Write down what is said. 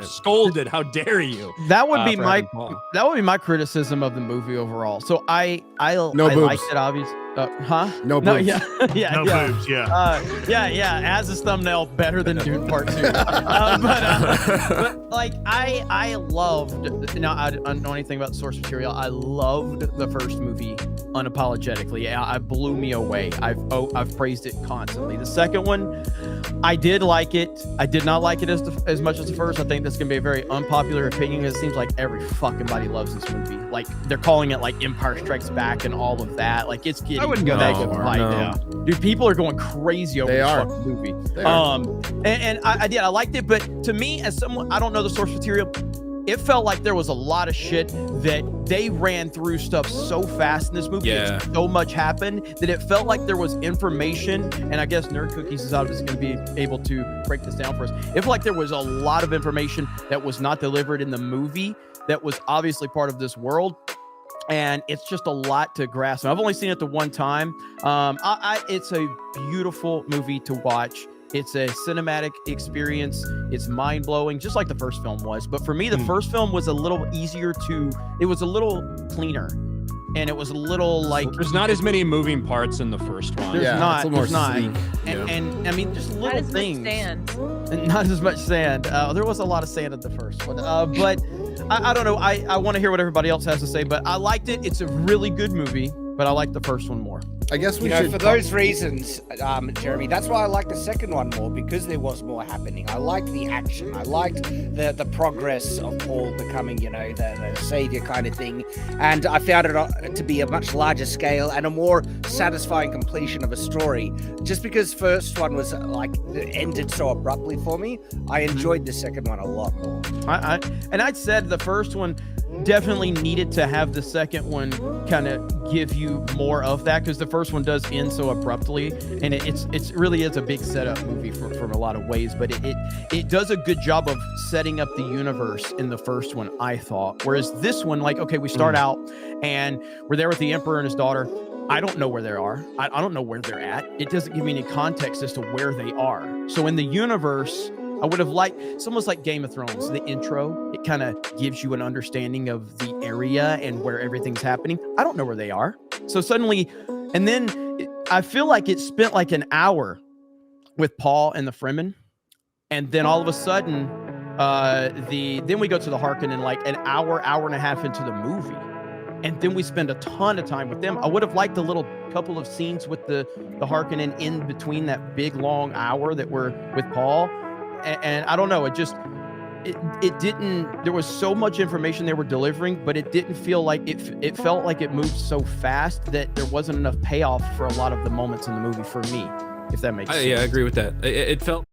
scolded. How dare you? That would be my criticism of the movie overall. So I liked it, obviously. No boobs. No, yeah, yeah, No yeah. boobs, yeah. Yeah. As a thumbnail, better than Dune Part 2. But like, I loved. Now I don't know anything about the source material. I loved the first movie unapologetically. It blew me away. I've praised it constantly. The second one, I did like it. I did not like it as much as the first. I think that's gonna be a very unpopular opinion. It seems like every fucking body loves this movie. Like they're calling it like Empire Strikes Back and all of that. Like it's getting. I wouldn't go that far. No. Dude, people are going crazy over this fucking movie. And I liked it, but to me, as someone, I don't know the source material, it felt like there was a lot of shit that they ran through stuff so fast in this movie. Yeah. So much happened that it felt like there was information, and I guess Nerd Cookies is going to be able to break this down for us. It felt like there was a lot of information that was not delivered in the movie that was obviously part of this world. And it's just a lot to grasp. I've only seen it the one time. It's a beautiful movie to watch. It's a cinematic experience. It's mind-blowing, just like the first film was. But for me, the first film was a little easier it was a little cleaner. And it was a little like... There's not as many moving parts in the first one. There's not. Sleek. And I mean, just little things. Not as much sand. There was a lot of sand in the first one. But I don't know. I want to hear what everybody else has to say. But I liked it. It's a really good movie. But I like the first one more. I guess we should. For those reasons, Jeremy, that's why I like the second one more, because there was more happening. I liked the action. I liked the progress of Paul becoming, the savior kind of thing. And I found it to be a much larger scale and a more satisfying completion of a story. Just because first one was it ended so abruptly for me, I enjoyed the second one a lot more. I said the first one definitely needed to have the second one kind of give you more of that, because the first one does end so abruptly, and it's really is a big setup movie from a lot of ways, but it does a good job of setting up the universe in the first one, I thought. Whereas this one, we start out and we're there with the Emperor and his daughter. I don't know where they are. I don't know where they're at. It doesn't give me any context as to where they are. So in the universe, I would have liked, it's almost like Game of Thrones, the intro. It kind of gives you an understanding of the area and where everything's happening. I don't know where they are. So suddenly, and then I feel like it spent like an hour with Paul and the Fremen. And then all of a sudden, then we go to the Harkonnen like an hour and a half into the movie. And then we spend a ton of time with them. I would have liked a little couple of scenes with the Harkonnen in between that big long hour that were with Paul. And I don't know, it didn't, there was so much information they were delivering, but it didn't feel like it felt like it moved so fast that there wasn't enough payoff for a lot of the moments in the movie for me, if that makes sense. Yeah, I agree with that. It felt